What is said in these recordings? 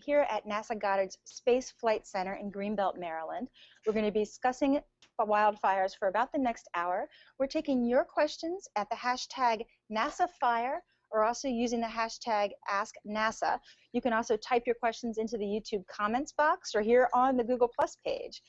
here at NASA Goddard's Space Flight Center in Greenbelt, Maryland. We're going to be discussing wildfires for about the next hour. We're taking your questions at the hashtag NASAFire or also using the hashtag AskNASA. You can also type your questions into the YouTube comments box or here on the Google Plus page.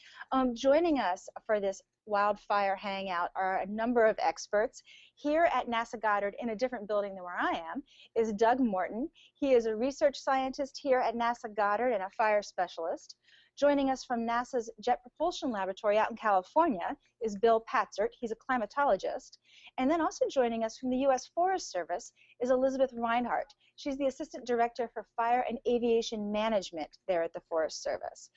Joining us for this wildfire hangout are a number of experts. Here at NASA Goddard, in a different building than where I am, is Doug Morton. He is a research scientist here at NASA Goddard and a fire specialist. Joining us from NASA's Jet Propulsion Laboratory out in California is Bill Patzert. He's a climatologist. And then also joining us from the U.S. Forest Service is Elizabeth Reinhardt. She's the Assistant Director for Fire and Aviation Management there at the Forest Service.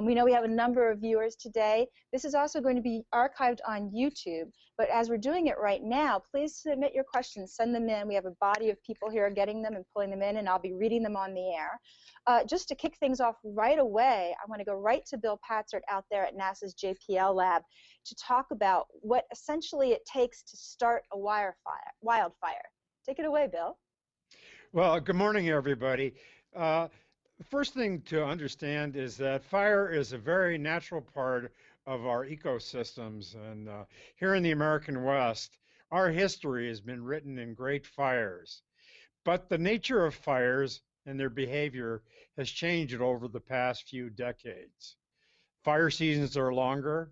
We know we have a number of viewers today. This is also going to be archived on YouTube, but as we're doing it right now, please submit your questions, send them in. We have a body of people here getting them and pulling them in, and I'll be reading them on the air. Just to kick things off right away, I want to go right to Bill Patzert out there at NASA's JPL lab to talk about what essentially it takes to start a wildfire. Take it away, Bill. Well, good morning, everybody. The first thing to understand is that fire is a very natural part of our ecosystems. And here in the American West, our history has been written in great fires. But the nature of fires and their behavior has changed over the past few decades. Fire seasons are longer.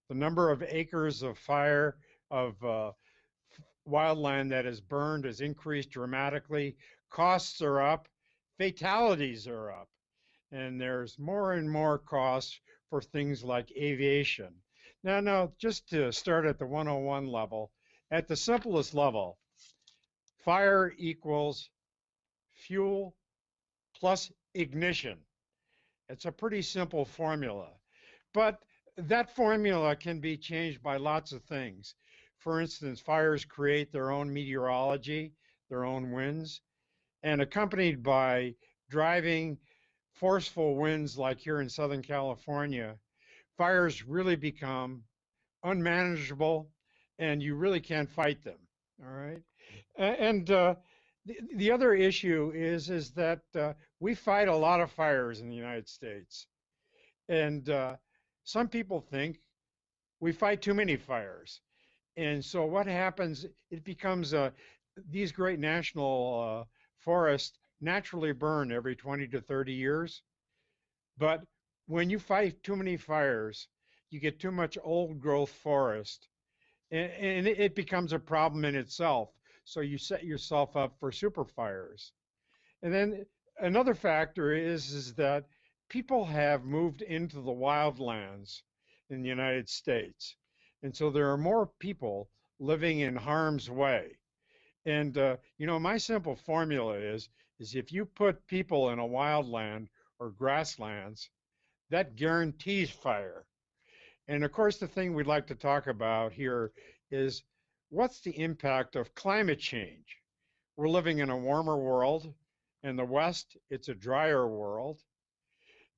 The number of acres of fire, of wildland that is burned has increased dramatically. Costs are up. Fatalities are up. And there's more and more costs for things like aviation. Now, just to start at the 101 level, at the simplest level, fire equals fuel plus ignition. It's a pretty simple formula. But that formula can be changed by lots of things. For instance, fires create their own meteorology, their own winds, and accompanied by driving forceful winds like here in Southern California, fires really become unmanageable and you really can't fight them, all right? And the other issue is that we fight a lot of fires in the United States. And some people think we fight too many fires. And so what happens, it becomes these great national forests naturally burn every 20 to 30 years. But when you fight too many fires, you get too much old growth forest, and it becomes a problem in itself. So you set yourself up for super fires. And then another factor is that people have moved into the wildlands in the United States. And so there are more people living in harm's way. And, you know, my simple formula is if you put people in a wildland or grasslands, that guarantees fire. And of course, the thing we'd like to talk about here is what's the impact of climate change? We're living in a warmer world. In the West, it's a drier world.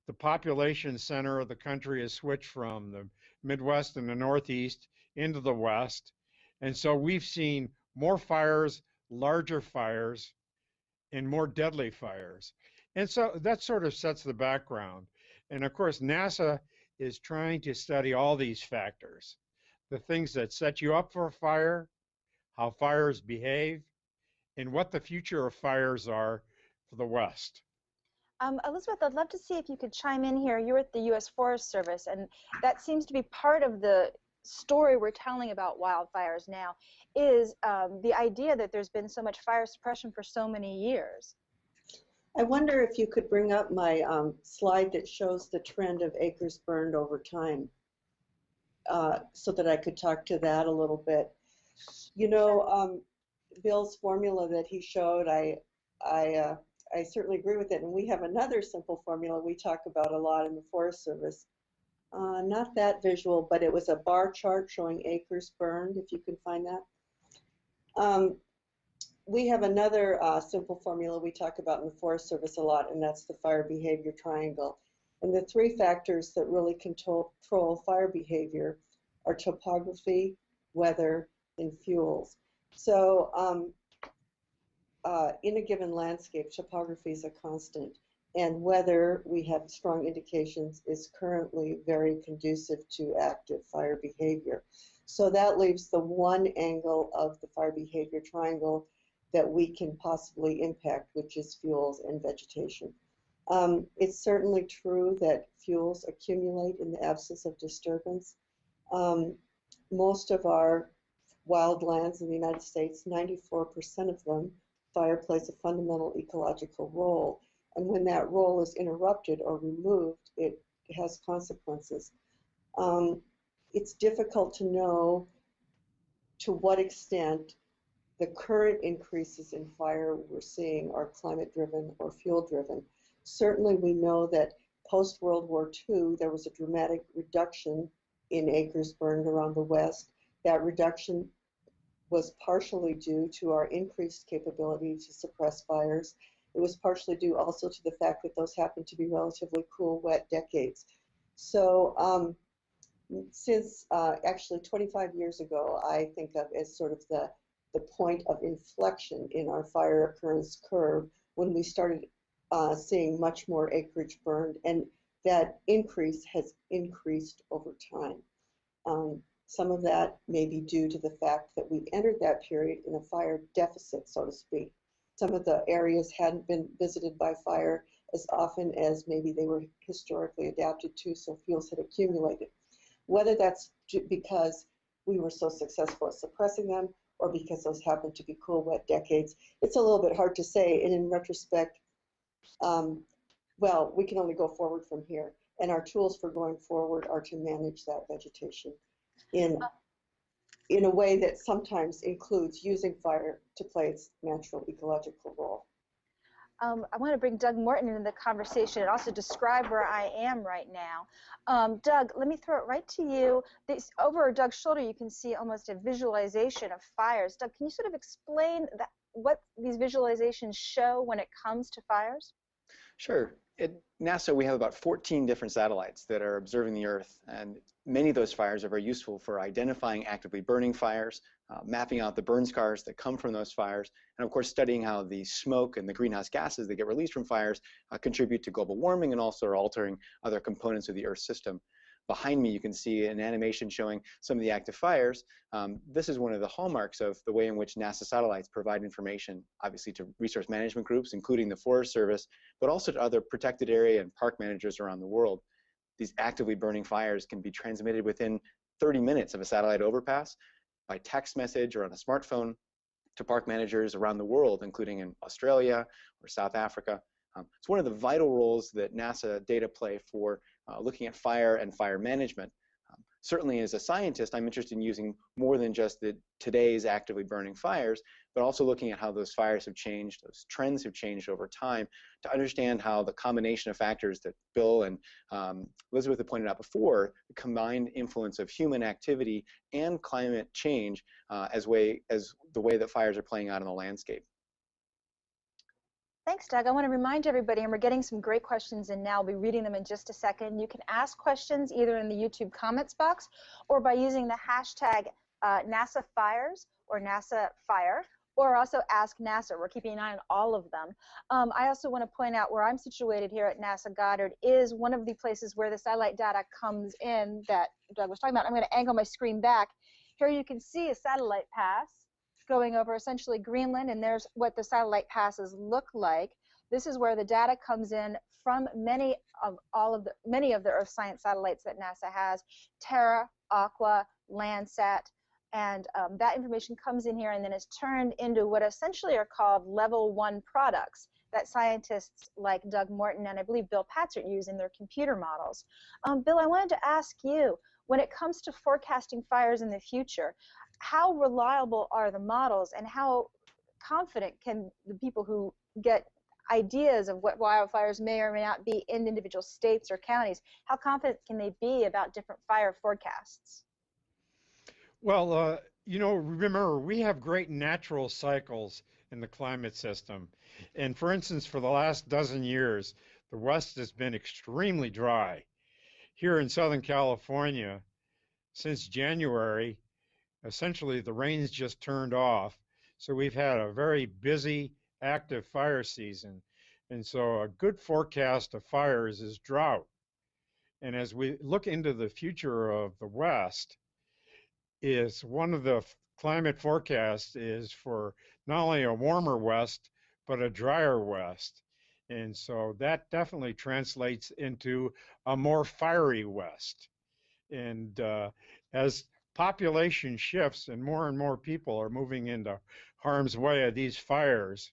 The population center of the country has switched from the Midwest and the Northeast into the West. And so we've seen more fires, larger fires, and more deadly fires. And so that sort of sets the background. And of course, NASA is trying to study all these factors, the things that set you up for a fire, how fires behave, and what the future of fires are for the West. Elizabeth, I'd love to see if you could chime in here. You're at the U.S. Forest Service, and that seems to be part of the story we're telling about wildfires now, is the idea that there's been so much fire suppression for so many years. I wonder if you could bring up my slide that shows the trend of acres burned over time, so that I could talk to that a little bit. You know, Bill's formula that he showed, I certainly agree with it, and we have another simple formula we talk about a lot in the Forest Service. Not that visual, but it was a bar chart showing acres burned, if you can find that. We have another simple formula we talk about in the Forest Service a lot, and that's the fire behavior triangle. And the three factors that really control fire behavior are topography, weather, and fuels. So in a given landscape, topography is a constant. and whether we have strong indications is currently very conducive to active fire behavior. So that leaves the one angle of the fire behavior triangle that we can possibly impact, which is fuels and vegetation. It's certainly true that fuels accumulate in the absence of disturbance. Most of our wildlands in the United States, 94% of them, fire plays a fundamental ecological role. And when that role is interrupted or removed, it has consequences. It's difficult to know to what extent the current increases in fire we're seeing are climate-driven or fuel-driven. Certainly we know that post-World War II, there was a dramatic reduction in acres burned around the West. That reduction was partially due to our increased capability to suppress fires. It was partially due also to the fact that those happened to be relatively cool, wet decades. So since actually 25 years ago, I think of as sort of the point of inflection in our fire occurrence curve when we started seeing much more acreage burned, and that increase has increased over time. Some of that may be due to the fact that we entered that period in a fire deficit, so to speak. Some of the areas hadn't been visited by fire as often as maybe they were historically adapted to, so fuels had accumulated. Whether that's because we were so successful at suppressing them or because those happened to be cool, wet decades, it's a little bit hard to say. And in retrospect, well, we can only go forward from here. And our tools for going forward are to manage that vegetation in a way that sometimes includes using fire to play its natural ecological role. I want to bring Doug Morton into the conversation and also describe where I am right now. Doug, let me throw it right to you. Over Doug's shoulder, you can see almost a visualization of fires. Doug, can you sort of explain what these visualizations show when it comes to fires? Sure. At NASA, we have about 14 different satellites that are observing the Earth, and many of those fires are very useful for identifying actively burning fires, mapping out the burn scars that come from those fires, and of course studying how the smoke and the greenhouse gases that get released from fires contribute to global warming and also are altering other components of the Earth system. Behind me, you can see an animation showing some of the active fires. This is one of the hallmarks of the way in which NASA satellites provide information, obviously to resource management groups, including the Forest Service, but also to other protected area and park managers around the world. These actively burning fires can be transmitted within 30 minutes of a satellite overpass by text message or on a smartphone to park managers around the world, including in Australia or South Africa. It's one of the vital roles that NASA data play for looking at fire and fire management. Certainly as a scientist, I'm interested in using more than just today's actively burning fires, but also looking at how those fires have changed, those trends have changed over time, to understand how the combination of factors that Bill and Elizabeth had pointed out before, the combined influence of human activity and climate change as the way that fires are playing out in the landscape. Thanks, Doug. I want to remind everybody, and we're getting some great questions in now. I'll be reading them in just a second. You can ask questions either in the YouTube comments box or by using the hashtag NASA Fires or NASA Fire, or also Ask NASA. We're keeping an eye on all of them. I also want to point out where I'm situated here at NASA Goddard is one of the places where the satellite data comes in that Doug was talking about. I'm going to angle my screen back. Here you can see a satellite pass going over essentially Greenland, and there's what the satellite passes look like. This is where the data comes in from many of the Earth science satellites that NASA has, Terra, Aqua, Landsat, and that information comes in here and then is turned into what essentially are called level 1 products that scientists like Doug Morton and I believe Bill Patzert use in their computer models. Bill, I wanted to ask you, when it comes to forecasting fires in the future, how reliable are the models and how confident can the people who get ideas of what wildfires may or may not be in individual states or counties, how confident can they be about different fire forecasts? Well, you know, remember, we have great natural cycles in the climate system. And for instance, for the last dozen years, the West has been extremely dry. Here in Southern California, since January, essentially the rain's just turned off. So we've had a very busy, active fire season. And so a good forecast of fires is drought. And as we look into the future of the West, is one of the climate forecasts is for not only a warmer West, but a drier West. And so that definitely translates into a more fiery West. And as population shifts and more people are moving into harm's way of these fires,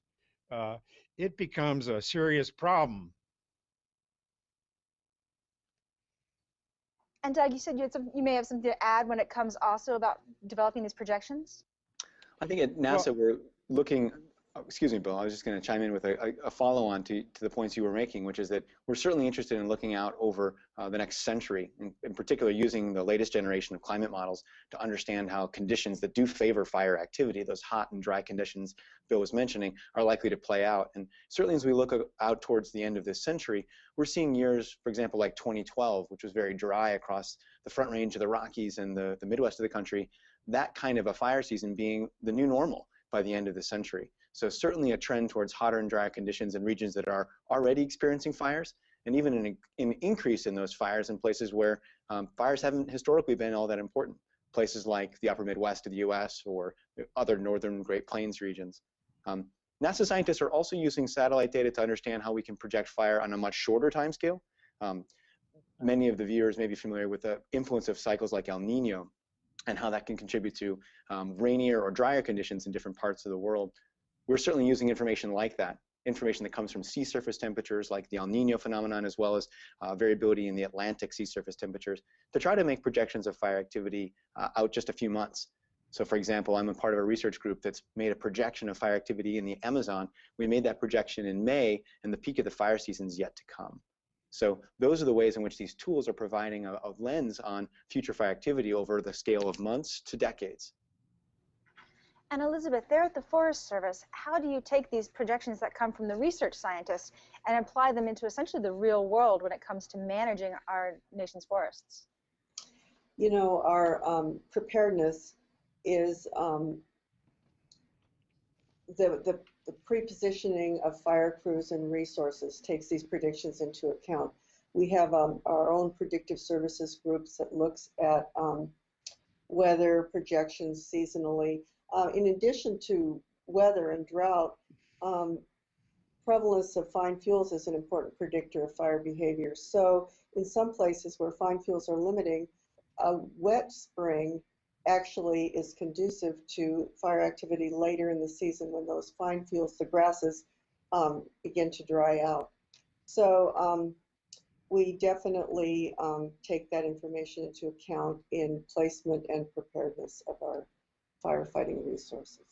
it becomes a serious problem. And Doug, you said you may have something to add when it comes also about developing these projections? I think at NASA we're looking, excuse me, Bill, I was just going to chime in with a follow-on to the points you were making, which is that we're certainly interested in looking out over the next century, in particular using the latest generation of climate models to understand how conditions that do favor fire activity, those hot and dry conditions Bill was mentioning, are likely to play out. And certainly as we look out towards the end of this century, we're seeing years, for example, like 2012, which was very dry across the Front Range of the Rockies and the Midwest of the country, that kind of a fire season being the new normal by the end of the century. So certainly a trend towards hotter and drier conditions in regions that are already experiencing fires, and even an increase in those fires in places where fires haven't historically been all that important, places like the upper Midwest of the US or other northern Great Plains regions. NASA scientists are also using satellite data to understand how we can project fire on a much shorter time scale. Many of the viewers may be familiar with the influence of cycles like El Nino and how that can contribute to rainier or drier conditions in different parts of the world. We're certainly using information like that, information that comes from sea surface temperatures like the El Nino phenomenon, as well as variability in the Atlantic sea surface temperatures, to try to make projections of fire activity out just a few months. So for example, I'm a part of a research group that's made a projection of fire activity in the Amazon. We made that projection in May, and the peak of the fire season is yet to come. So those are the ways in which these tools are providing a lens on future fire activity over the scale of months to decades. And Elizabeth, there at the Forest Service, how do you take these projections that come from the research scientists and apply them into essentially the real world when it comes to managing our nation's forests? You know, our preparedness is the pre-positioning of fire crews and resources takes these predictions into account. We have our own predictive services groups that looks at weather projections seasonally. In addition to weather and drought, prevalence of fine fuels is an important predictor of fire behavior. So in some places where fine fuels are limiting, a wet spring actually is conducive to fire activity later in the season when those fine fuels, the grasses, begin to dry out. So we definitely take that information into account in placement and preparedness of our firefighting resources.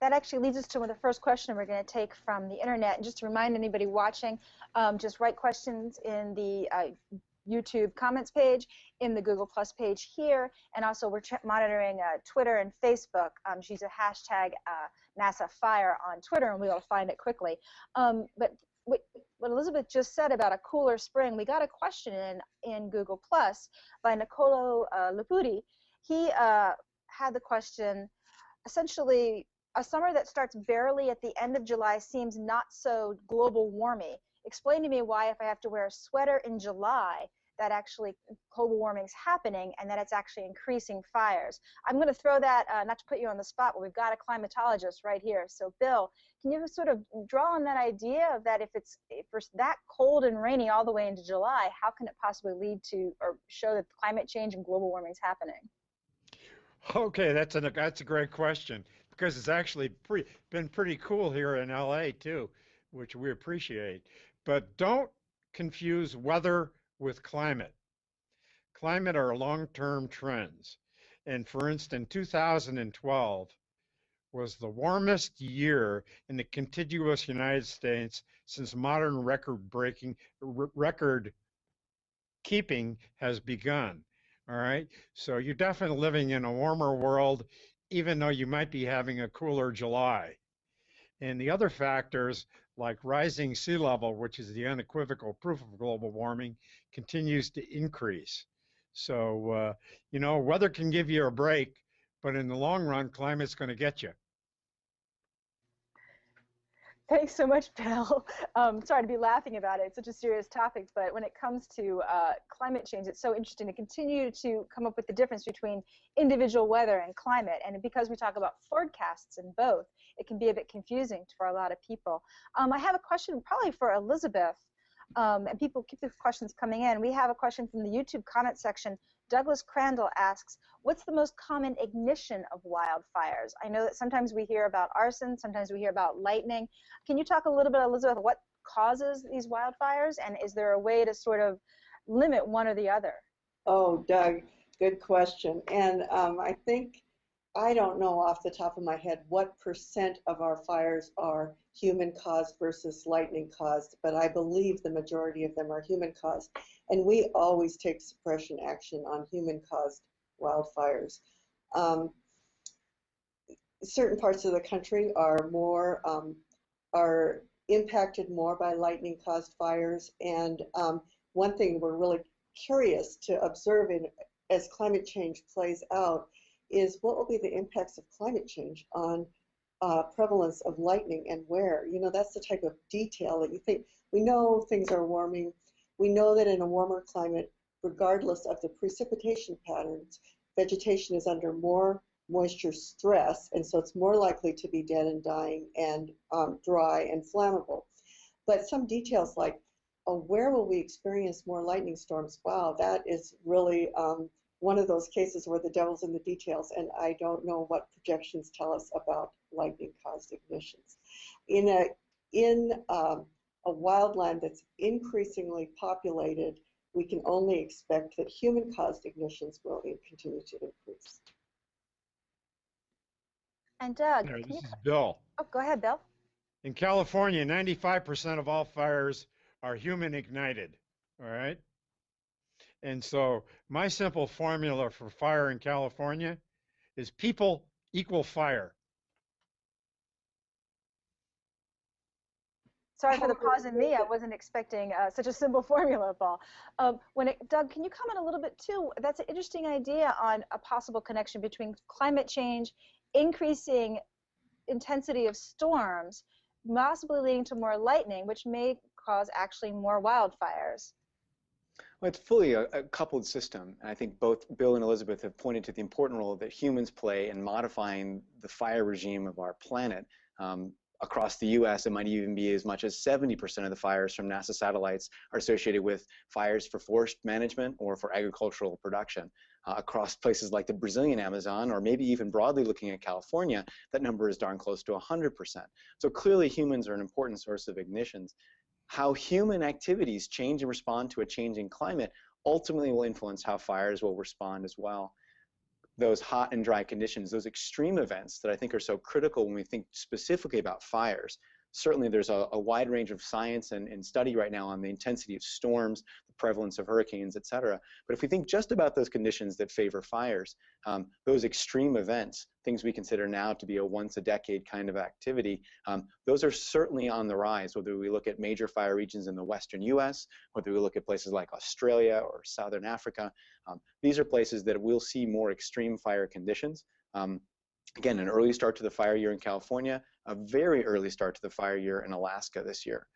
That actually leads us to the first question we're going to take from the internet. And just to remind anybody watching, just write questions in the YouTube comments page, in the Google Plus page here, and also we're monitoring Twitter and Facebook. She's a hashtag NASA Fire on Twitter, and we'll be able to find it quickly. But what Elizabeth just said about a cooler spring, we got a question in Google Plus by Nicolo Lipudi. He had the question, essentially, a summer that starts barely at the end of July seems not so global warming. Explain to me why, if I have to wear a sweater in July, that actually global warming's happening and that it's actually increasing fires. I'm going to throw that, not to put you on the spot, but we've got a climatologist right here. So Bill, can you sort of draw on that idea of that if it's that cold and rainy all the way into July, how can it possibly lead to or show that climate change and global warming is happening? Okay, that's a great question, because it's actually been pretty cool here in LA too, which we appreciate. But don't confuse weather with climate. Climate are long-term trends. And for instance, 2012 was the warmest year in the contiguous United States since modern record keeping has begun. All right, so you're definitely living in a warmer world, even though you might be having a cooler July. And the other factors like rising sea level, which is the unequivocal proof of global warming, continues to increase. So, you know, weather can give you a break, but in the long run, climate's going to get you. Thanks so much, Bill. Sorry to be laughing about it. It's such a serious topic, but when it comes to climate change, it's so interesting to continue to come up with the difference between individual weather and climate. And because we talk about forecasts in both, it can be a bit confusing for a lot of people. I have a question probably for Elizabeth, and people keep the questions coming in. We have a question from the YouTube comment section. Douglas Crandall asks, what's the most common ignition of wildfires? I know that sometimes we hear about arson, sometimes we hear about lightning. Can you talk a little bit, Elizabeth, what causes these wildfires, and is there a way to sort of limit one or the other? Oh, Doug, good question. And I don't know off the top of my head what percent of our fires are human caused versus lightning caused, but I believe the majority of them are human caused. And we always take suppression action on human caused wildfires. Certain parts of the country are are impacted more by lightning caused fires. And one thing we're really curious to observe as climate change plays out is what will be the impacts of climate change on prevalence of lightning and where. You know, that's the type of detail that you think. We know things are warming. We know that in a warmer climate, regardless of the precipitation patterns, vegetation is under more moisture stress, and so it's more likely to be dead and dying and dry and flammable. But some details like, where will we experience more lightning storms? Wow, that is really one of those cases where the devil's in the details, and I don't know what projections tell us about lightning-caused ignitions. In a wildland that's increasingly populated, we can only expect that human-caused ignitions will continue to increase. And Doug, This is Bill. Oh, go ahead, Bill. In California, 95% of all fires are human ignited, all right? And so my simple formula for fire in California is people equal fire. Sorry for the pause in me. I wasn't expecting such a simple formula, Paul. Doug, can you comment a little bit too? That's an interesting idea on a possible connection between climate change, increasing intensity of storms, possibly leading to more lightning, which may cause actually more wildfires. Well, it's fully a coupled system. And I think both Bill and Elizabeth have pointed to the important role that humans play in modifying the fire regime of our planet. Across the US, it might even be as much as 70% of the fires from NASA satellites are associated with fires for forest management or for agricultural production. Across places like the Brazilian Amazon, or maybe even broadly looking at California, that number is darn close to 100%. So clearly humans are an important source of ignitions. How human activities change and respond to a changing climate ultimately will influence how fires will respond as well. Those hot and dry conditions, those extreme events that I think are so critical when we think specifically about fires. Certainly there's a wide range of science and study right now on the intensity of storms, the prevalence of hurricanes, et cetera. But if we think just about those conditions that favor fires, those extreme events, things we consider now to be a once-a-decade kind of activity, those are certainly on the rise, whether we look at major fire regions in the western US, whether we look at places like Australia or southern Africa. These are places that we'll see more extreme fire conditions. Again, an early start to the fire year in California, a very early start to the fire year in Alaska this year.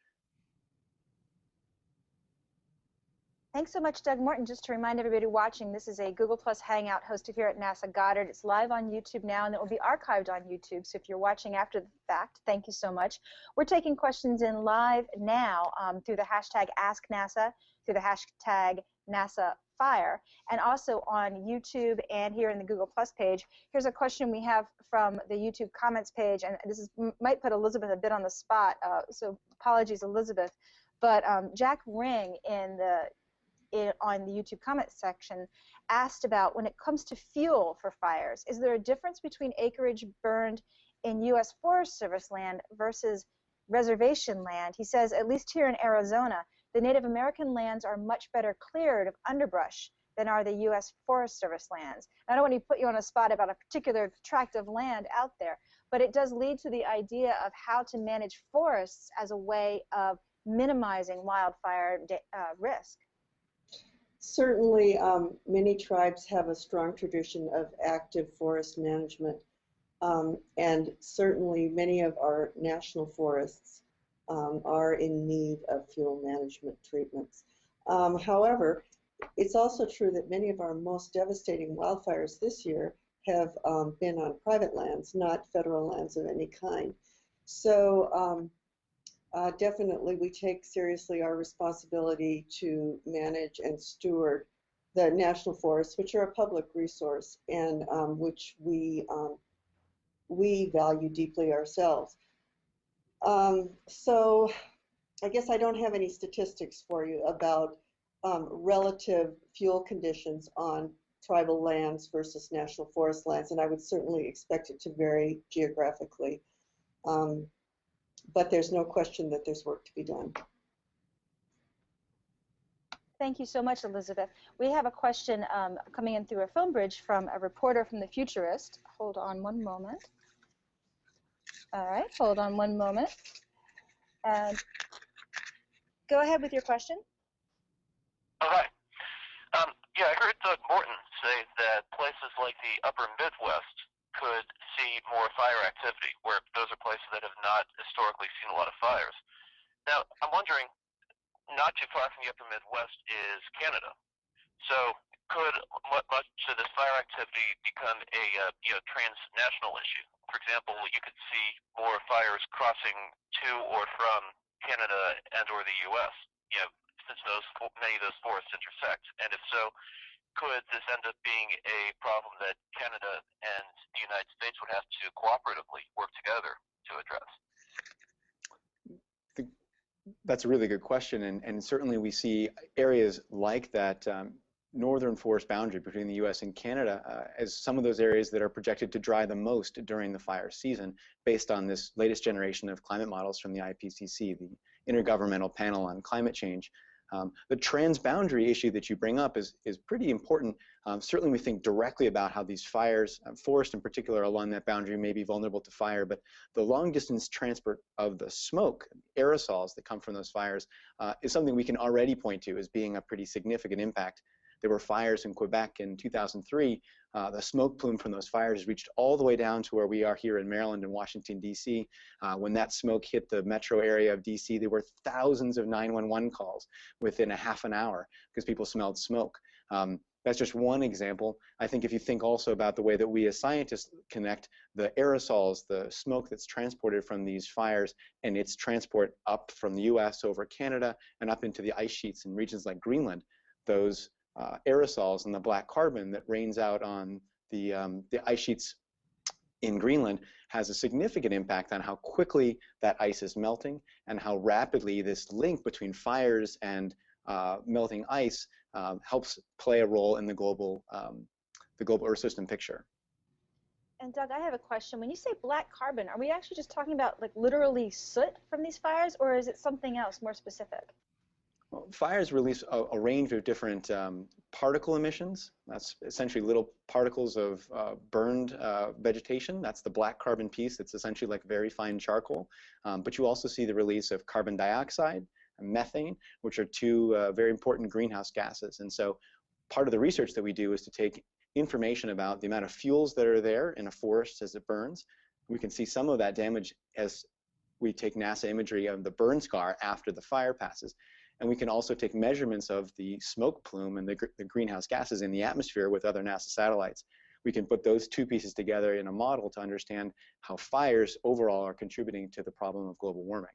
Thanks so much, Doug Morton. Just to remind everybody watching, this is a Google Plus Hangout hosted here at NASA Goddard. It's live on YouTube now, and it will be archived on YouTube. So if you're watching after the fact, thank you so much. We're taking questions in live now through the hashtag AskNASA, through the hashtag NASAFire, and also on YouTube and here in the Google Plus page. Here's a question we have from the YouTube comments page, and this might put Elizabeth a bit on the spot, so apologies, Elizabeth. But Jack Ring on the YouTube comments section asked about, when it comes to fuel for fires, is there a difference between acreage burned in U.S. Forest Service land versus reservation land? He says, at least here in Arizona, the Native American lands are much better cleared of underbrush than are the U.S. Forest Service lands. I don't want to put you on a spot about a particular tract of land out there, but it does lead to the idea of how to manage forests as a way of minimizing wildfire risk. Certainly, many tribes have a strong tradition of active forest management. And certainly many of our national forests are in need of fuel management treatments. However, it's also true that many of our most devastating wildfires this year have been on private lands, not federal lands of any kind. So definitely we take seriously our responsibility to manage and steward the national forests, which are a public resource and which we value deeply ourselves. So I guess I don't have any statistics for you about relative fuel conditions on tribal lands versus national forest lands, and I would certainly expect it to vary geographically. But there's no question that there's work to be done. Thank you so much, Elizabeth. We have a question coming in through a phone bridge from a reporter from The Futurist. Hold on one moment. All right, hold on one moment. And go ahead with your question. All right. Yeah, I heard Doug Morton say that places like the upper Midwest could see more fire activity, where those are places that have not historically seen a lot of fires. Now, I'm wondering, not too far from the upper Midwest is Canada. So could much of this fire activity become a transnational issue? For example, you could see more fires crossing to or from Canada and or the U.S., since many of those forests intersect. And if so, could this end up being a problem that Canada and the United States would have to cooperatively work together to address? That's a really good question, and certainly we see areas like that northern forest boundary between the U.S. and Canada as some of those areas that are projected to dry the most during the fire season, based on this latest generation of climate models from the IPCC, the Intergovernmental Panel on Climate Change. The transboundary issue that you bring up is pretty important. Certainly we think directly about how these fires, forest in particular along that boundary, may be vulnerable to fire, but the long distance transport of the smoke, aerosols that come from those fires, is something we can already point to as being a pretty significant impact. There were fires in Quebec in 2003. The smoke plume from those fires reached all the way down to where we are here in Maryland and Washington, D.C. When that smoke hit the metro area of D.C., there were thousands of 911 calls within a half an hour because people smelled smoke. That's just one example. I think if you think also about the way that we as scientists connect the aerosols, the smoke that's transported from these fires, and its transport up from the U.S. over Canada and up into the ice sheets in regions like Greenland, those aerosols and the black carbon that rains out on the ice sheets in Greenland has a significant impact on how quickly that ice is melting and how rapidly this link between fires and melting ice helps play a role in the global Earth system picture. And Doug, I have a question. When you say black carbon, are we actually just talking about like literally soot from these fires, or is it something else more specific? Well, fires release a range of different particle emissions. That's essentially little particles of burned vegetation. That's the black carbon piece. It's essentially like very fine charcoal. But you also see the release of carbon dioxide and methane, which are two very important greenhouse gases. And so part of the research that we do is to take information about the amount of fuels that are there in a forest as it burns. We can see some of that damage as we take NASA imagery of the burn scar after the fire passes. And we can also take measurements of the smoke plume and the greenhouse gases in the atmosphere with other NASA satellites. We can put those two pieces together in a model to understand how fires overall are contributing to the problem of global warming.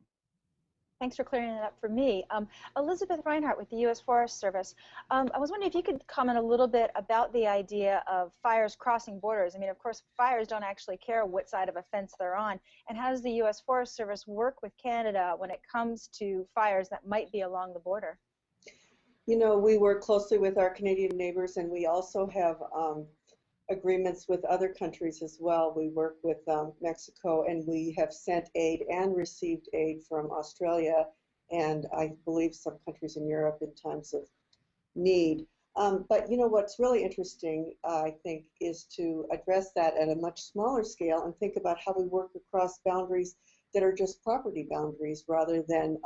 Thanks for clearing that up for me. Elizabeth Reinhardt with the U.S. Forest Service. I was wondering if you could comment a little bit about the idea of fires crossing borders. I mean, of course, fires don't actually care what side of a fence they're on. And how does the U.S. Forest Service work with Canada when it comes to fires that might be along the border? You know, we work closely with our Canadian neighbors, and we also have agreements with other countries as well. We work with Mexico, and we have sent aid and received aid from Australia and I believe some countries in Europe in times of need. But you know what's really interesting, I think, is to address that at a much smaller scale and think about how we work across boundaries that are just property boundaries rather than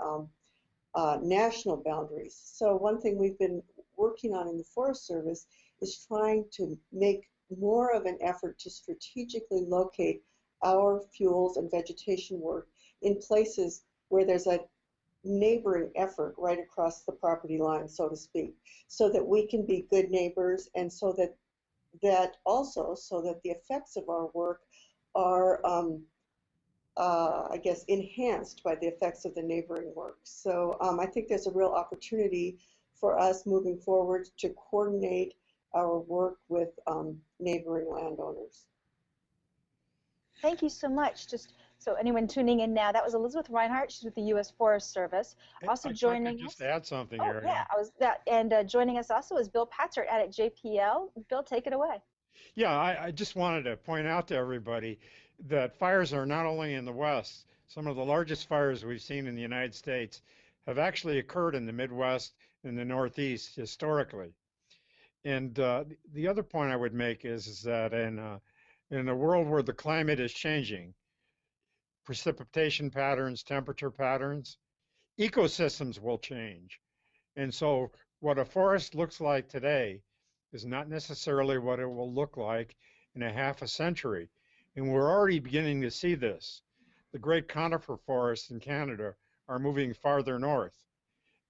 national boundaries. So one thing we've been working on in the Forest Service is trying to make more of an effort to strategically locate our fuels and vegetation work in places where there's a neighboring effort right across the property line, so to speak, so that we can be good neighbors, and so that the effects of our work are, I guess, enhanced by the effects of the neighboring work. So I think there's a real opportunity for us moving forward to coordinate our work with neighboring landowners. Thank you so much. Just so anyone tuning in now, that was Elizabeth Reinhardt. She's with the U.S. Forest Service. Also joining us. Just add something Oh, here. yeah, I was that, and joining us also is Bill Patzert at JPL. Bill, take it away. Yeah, I just wanted to point out to everybody that fires are not only in the West. Some of the largest fires we've seen in the United States have actually occurred in the Midwest and the Northeast historically. And the other point I would make is that in a world where the climate is changing, precipitation patterns, temperature patterns, ecosystems will change. And so what a forest looks like today is not necessarily what it will look like in a half a century. And we're already beginning to see this. The great conifer forests in Canada are moving farther north.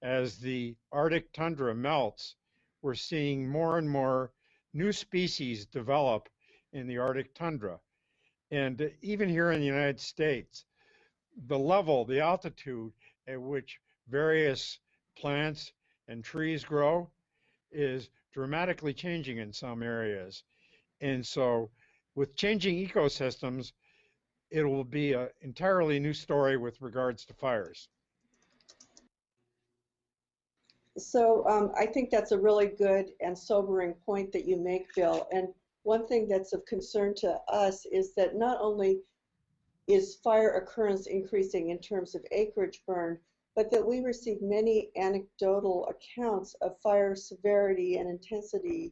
As the Arctic tundra melts, we're seeing more and more new species develop in the Arctic tundra. And even here in the United States, the altitude at which various plants and trees grow is dramatically changing in some areas. And so with changing ecosystems, it will be an entirely new story with regards to fires. So I think that's a really good and sobering point that you make, Bill. And one thing that's of concern to us is that not only is fire occurrence increasing in terms of acreage burned, but that we receive many anecdotal accounts of fire severity and intensity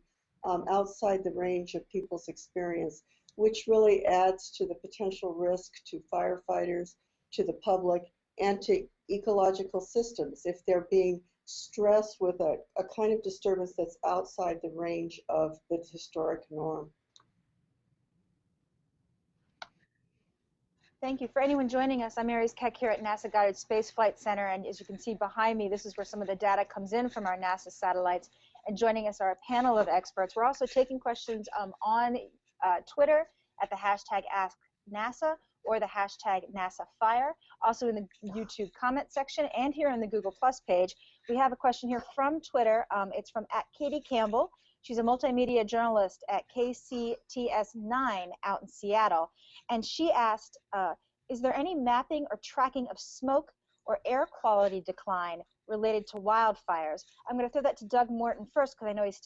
outside the range of people's experience, which really adds to the potential risk to firefighters, to the public, and to ecological systems if they're being stressed with a kind of disturbance that's outside the range of the historic norm. Thank you. For anyone joining us, I'm Aries Keck here at NASA Goddard Space Flight Center, and as you can see behind me, this is where some of the data comes in from our NASA satellites. And joining us are a panel of experts. We're also taking questions on Twitter at the hashtag AskNASA or the hashtag NASAFire, also in the YouTube comment section and here on the Google Plus page. We have a question here from Twitter. It's from @Katie Campbell. She's a multimedia journalist at KCTS9 out in Seattle. And she asked, is there any mapping or tracking of smoke or air quality decline related to wildfires? I'm going to throw that to Doug Morton first because I know he's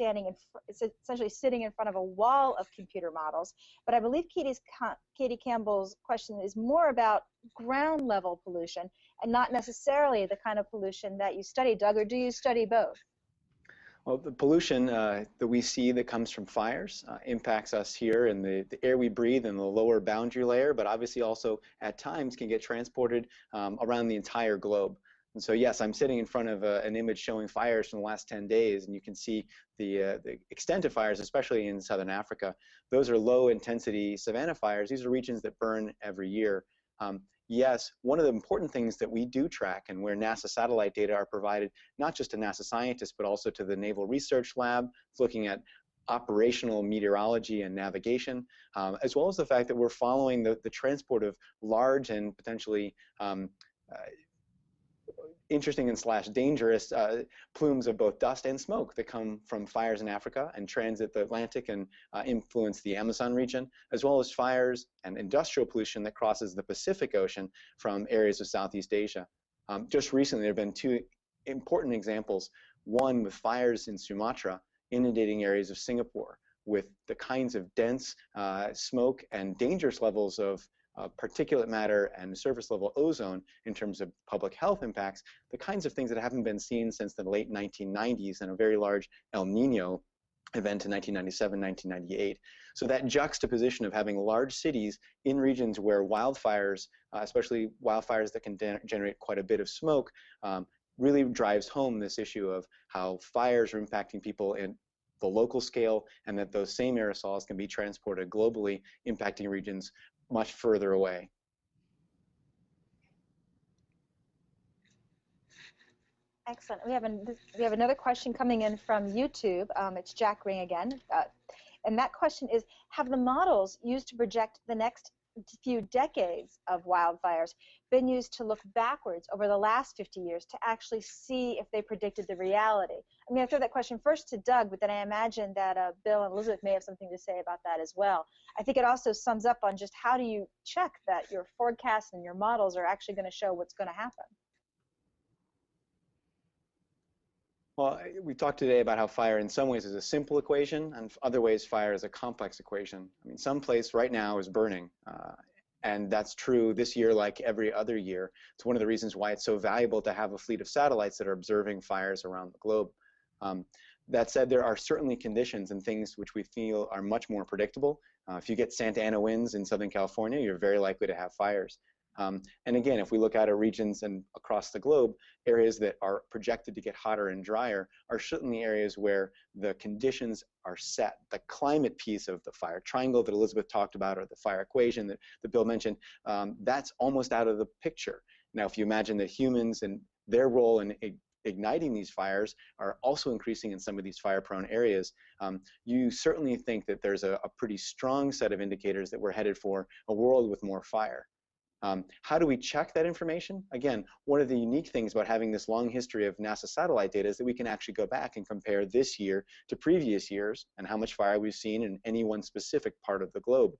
essentially sitting in front of a wall of computer models. But I believe Katie Campbell's question is more about ground level pollution and not necessarily the kind of pollution that you study, Doug, or do you study both? Well, the pollution that we see that comes from fires impacts us here in the air we breathe in the lower boundary layer, but obviously also at times can get transported around the entire globe. And so yes, I'm sitting in front of an image showing fires from the last 10 days, and you can see the extent of fires, especially in southern Africa. Those are low intensity savanna fires. These are regions that burn every year. Yes, one of the important things that we do track and where NASA satellite data are provided, not just to NASA scientists, but also to the Naval Research Lab, it's looking at operational meteorology and navigation, as well as the fact that we're following the transport of large and potentially interesting and / dangerous plumes of both dust and smoke that come from fires in Africa and transit the Atlantic and influence the Amazon region, as well as fires and industrial pollution that crosses the Pacific Ocean from areas of Southeast Asia. Just recently, there have been two important examples, one with fires in Sumatra inundating areas of Singapore with the kinds of dense smoke and dangerous levels of particulate matter and surface level ozone in terms of public health impacts, the kinds of things that haven't been seen since the late 1990s and a very large El Nino event in 1997, 1998. So that juxtaposition of having large cities in regions where wildfires, especially wildfires that can generate quite a bit of smoke, really drives home this issue of how fires are impacting people in the local scale, and that those same aerosols can be transported globally, impacting regions much further away. Excellent. We have another question coming in from YouTube. It's Jack Ring again. And that question is, have the models used to project the next few decades of wildfires been used to look backwards over the last 50 years to actually see if they predicted the reality? I'm going to throw that question first to Doug, but then I imagine that Bill and Elizabeth may have something to say about that as well. I think it also sums up on just how do you check that your forecasts and your models are actually going to show what's going to happen. Well, we talked today about how fire in some ways is a simple equation, and other ways fire is a complex equation. I mean, some place right now is burning, and that's true this year like every other year. It's one of the reasons why it's so valuable to have a fleet of satellites that are observing fires around the globe. That said, there are certainly conditions and things which we feel are much more predictable. If you get Santa Ana winds in Southern California, you're very likely to have fires. And again, if we look at our regions and across the globe, areas that are projected to get hotter and drier are certainly areas where the conditions are set. The climate piece of the fire triangle that Elizabeth talked about, or the fire equation that Bill mentioned, that's almost out of the picture. Now, if you imagine that humans and their role in igniting these fires are also increasing in some of these fire-prone areas, you certainly think that there's a pretty strong set of indicators that we're headed for a world with more fire. How do we check that information? Again, one of the unique things about having this long history of NASA satellite data is that we can actually go back and compare this year to previous years and how much fire we've seen in any one specific part of the globe.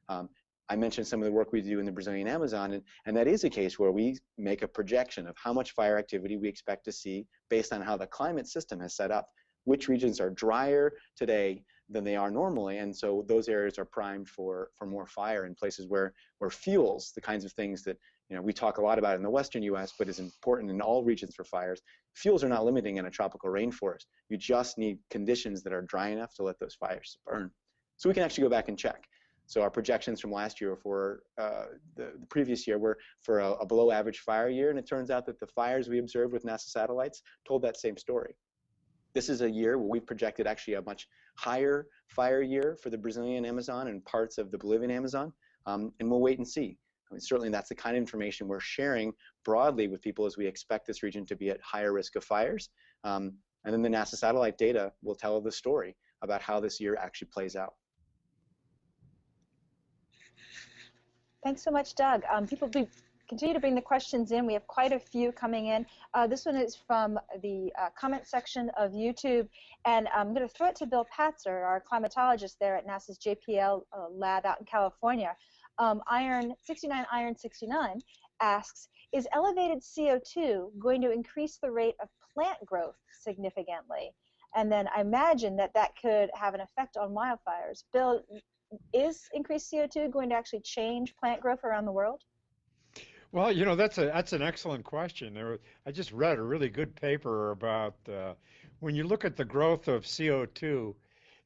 I mentioned some of the work we do in the Brazilian Amazon, and that is a case where we make a projection of how much fire activity we expect to see based on how the climate system has set up. Which regions are drier today than they are normally, and so those areas are primed for more fire in places where fuels, the kinds of things that we talk a lot about in the western U.S., but is important in all regions for fires. Fuels are not limiting in a tropical rainforest. You just need conditions that are dry enough to let those fires burn. So we can actually go back and check. So our projections from last year for the previous year were for a below average fire year, and it turns out that the fires we observed with NASA satellites told that same story. This is a year where we've projected actually a much higher fire year for the Brazilian Amazon and parts of the Bolivian Amazon, and we'll wait and see. I mean, certainly that's the kind of information we're sharing broadly with people as we expect this region to be at higher risk of fires. And then the NASA satellite data will tell the story about how this year actually plays out. Thanks so much, Doug. People continue to bring the questions in. We have quite a few coming in. This one is from the comment section of YouTube, and I'm going to throw it to Bill Patzer, our climatologist there at NASA's JPL lab out in California. Iron 69 asks, is elevated CO2 going to increase the rate of plant growth significantly? And then I imagine that that could have an effect on wildfires. Bill, is increased CO2 going to actually change plant growth around the world? Well, that's an excellent question. I just read a really good paper about when you look at the growth of CO2,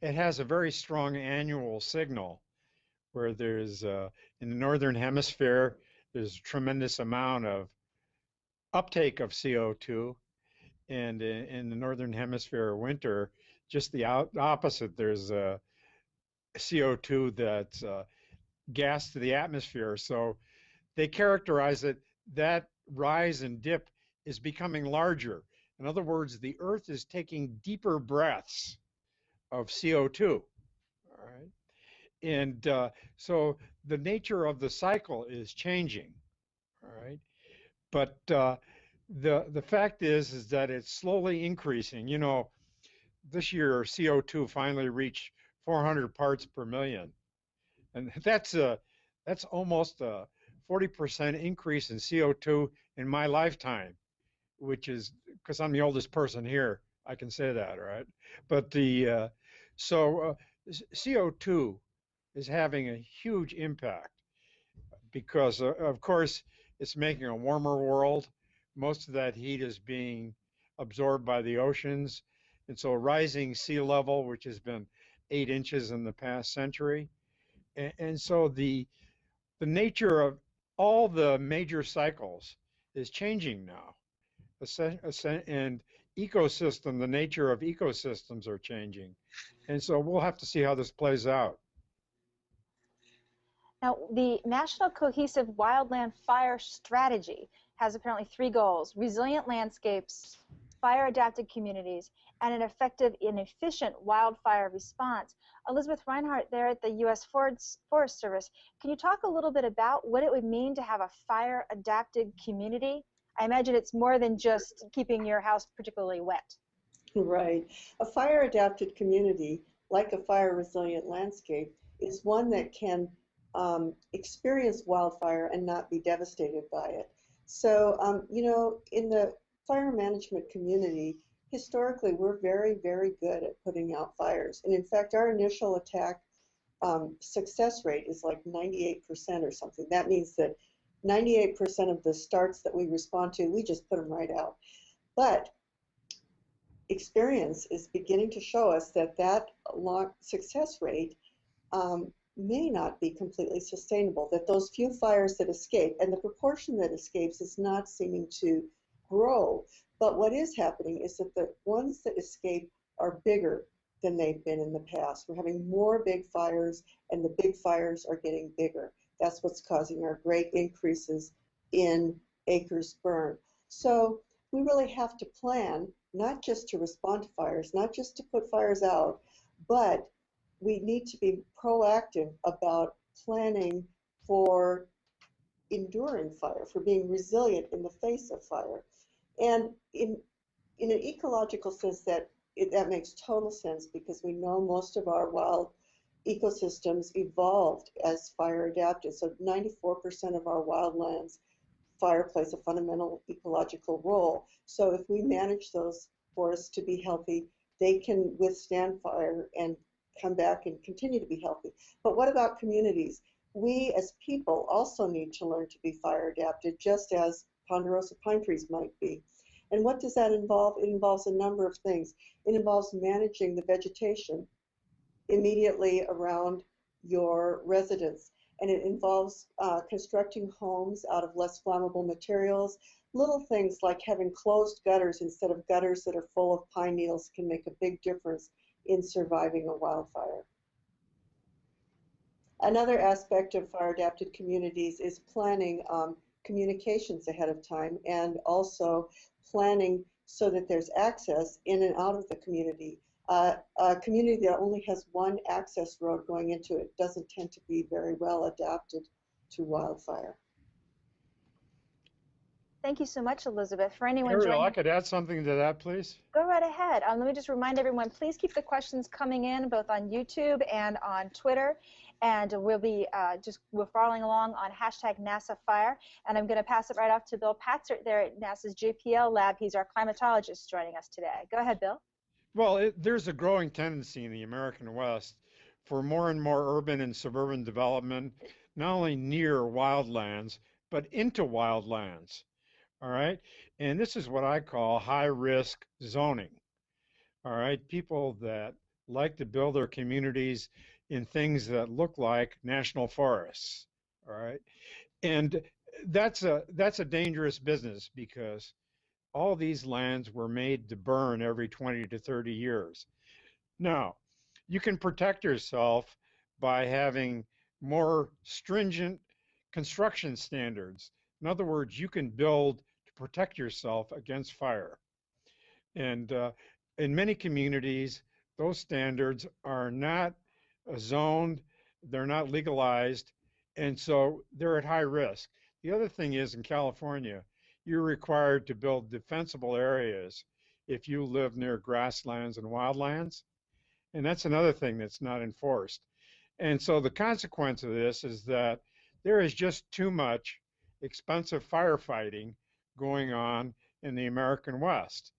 it has a very strong annual signal where there's, in the northern hemisphere, there's a tremendous amount of uptake of CO2, and in the northern hemisphere winter, just the opposite. There's CO2 that's gas to the atmosphere. So they characterize it, that rise and dip is becoming larger. In other words, the Earth is taking deeper breaths of CO2. All right? And so the nature of the cycle is changing. All right? But the fact is that it's slowly increasing. This year CO2 finally reached 400 parts per million. And that's almost a 40% increase in CO2 in my lifetime, which is, because I'm the oldest person here, I can say that, right? But CO2 is having a huge impact because, of course, it's making a warmer world. Most of that heat is being absorbed by the oceans. And so rising sea level, which has been 8 inches in the past century. And so the nature of all the major cycles is changing now. And ecosystem, the nature of ecosystems are changing. And so we'll have to see how this plays out. Now, the National Cohesive Wildland Fire Strategy has apparently 3 goals: resilient landscapes, fire-adapted communities, and an effective and efficient wildfire response. Elizabeth Reinhardt there at the U.S. Forest Service, can you talk a little bit about what it would mean to have a fire-adapted community? I imagine it's more than just keeping your house particularly wet. Right. A fire-adapted community, like a fire-resilient landscape, is one that can experience wildfire and not be devastated by it. So, you know, in the fire management community, historically, we're very, very good at putting out fires. And in fact, our initial attack success rate is like 98% or something. That means that 98% of the starts that we respond to, we just put them right out. But experience is beginning to show us that that long success rate may not be completely sustainable, that those few fires that escape, and the proportion that escapes is not seeming to grow. But what is happening is that the ones that escape are bigger than they've been in the past. We're having more big fires, and the big fires are getting bigger. That's what's causing our great increases in acres burned. So we really have to plan, not just to respond to fires, not just to put fires out, but we need to be proactive about planning for enduring fire, for being resilient in the face of fire. And in an ecological sense, that makes total sense, because we know most of our wild ecosystems evolved as fire adapted. So 94% of our wildlands, fire plays a fundamental ecological role. So if we manage those forests to be healthy, they can withstand fire and come back and continue to be healthy. But what about communities? We as people also need to learn to be fire adapted, just as ponderosa pine trees might be. And what does that involve? It involves a number of things. It involves managing the vegetation immediately around your residence. And it involves constructing homes out of less flammable materials. Little things like having closed gutters instead of gutters that are full of pine needles can make a big difference in surviving a wildfire. Another aspect of fire-adapted communities is planning communications ahead of time, and also planning so that there's access in and out of the community. A community that only has one access road going into it doesn't tend to be very well adapted to wildfire. Thank you so much, Elizabeth. For anyone Ariel, joining, I could add something to that, please. go right ahead. Let me just remind everyone, please keep the questions coming in both on YouTube and on Twitter. And we'll be we're following along on hashtag #NASAFire. And I'm going to pass it right off to Bill Patzert there at NASA's JPL lab. He's our climatologist joining us today. Go ahead, Bill. Well, there's a growing tendency in the American West for more and more urban and suburban development, not only near wildlands, but into wildlands. All right. And this is what I call high risk zoning. All right. People that like to build their communities in things that look like national forests. All right. And that's a dangerous business, because all these lands were made to burn every 20 to 30 years. Now, you can protect yourself by having more stringent construction standards. In other words, you can build to protect yourself against fire. And in many communities, those standards are not zoned, they're not legalized, and so they're at high risk. The other thing is, in California, you're required to build defensible areas if you live near grasslands and wildlands, and that's another thing that's not enforced. And so the consequence of this is that there is just too much expensive firefighting going on in the American West,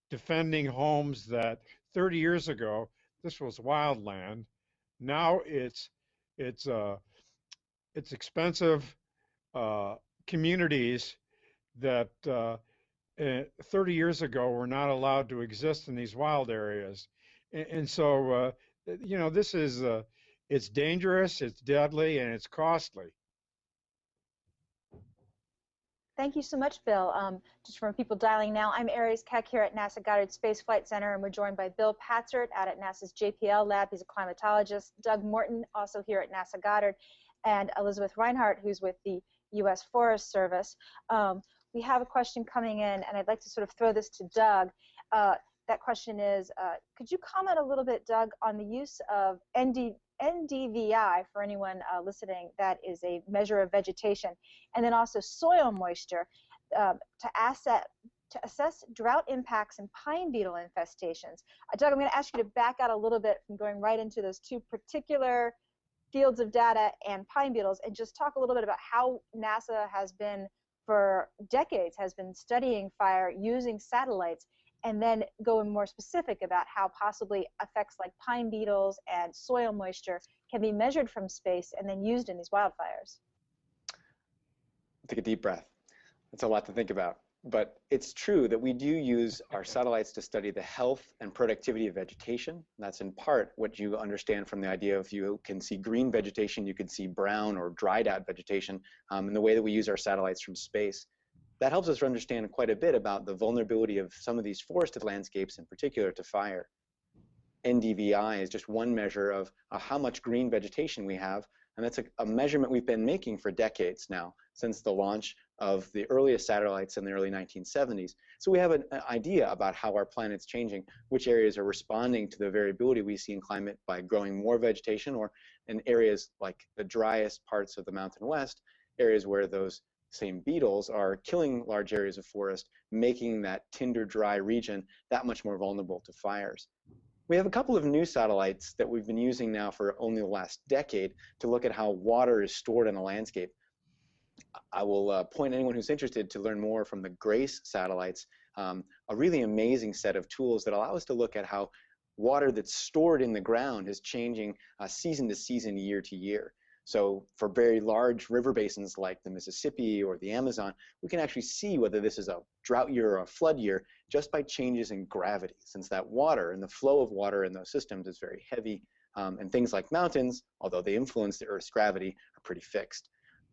defending homes that 30 years ago, this was wildland. Now it's expensive communities that 30 years ago were not allowed to exist in these wild areas. And so, you know, this is, it's dangerous, it's deadly, and it's costly. Thank you so much, Bill. Just from people dialing now, I'm Aries Keck here at NASA Goddard Space Flight Center, and we're joined by Bill Patzert out at NASA's JPL lab. He's a climatologist. Doug Morton, also here at NASA Goddard. and Elizabeth Reinhardt, who's with the U.S. Forest Service. We have a question coming in, and I'd like to sort of throw this to Doug. That question is, could you comment a little bit, Doug, on the use of NDVI, for anyone listening, that is a measure of vegetation, and then also soil moisture to assess drought impacts and pine beetle infestations. Doug, I'm going to ask you to back out a little bit from going right into those two particular fields of data and pine beetles, and just talk a little bit about how NASA has been, for decades, has been studying fire using satellites, and then going more specific about how possibly effects like pine beetles and soil moisture can be measured from space and then used in these wildfires. Take a deep breath. That's a lot to think about. But it's true that we do use our satellites to study the health and productivity of vegetation. That's in part what you understand from the idea of you can see green vegetation, you can see brown or dried out vegetation in the way that we use our satellites from space. That helps us understand quite a bit about the vulnerability of some of these forested landscapes, in particular to fire. NDVI is just one measure of how much green vegetation we have, and that's a measurement we've been making for decades now, since the launch of the earliest satellites in the early 1970s. So we have an idea about how our planet's changing, which areas are responding to the variability we see in climate by growing more vegetation, or in areas like the driest parts of the Mountain West, areas where those same beetles are killing large areas of forest, making that tinder dry region that much more vulnerable to fires. We have a couple of new satellites that we've been using now for only the last decade to look at how water is stored in a landscape. I will point anyone who's interested to learn more from the GRACE satellites, a really amazing set of tools that allow us to look at how water that's stored in the ground is changing season to season, year to year. So for very large river basins like the Mississippi or the Amazon, we can actually see whether this is a drought year or a flood year just by changes in gravity, since that water and the flow of water in those systems is very heavy, and things like mountains, although they influence the Earth's gravity, are pretty fixed.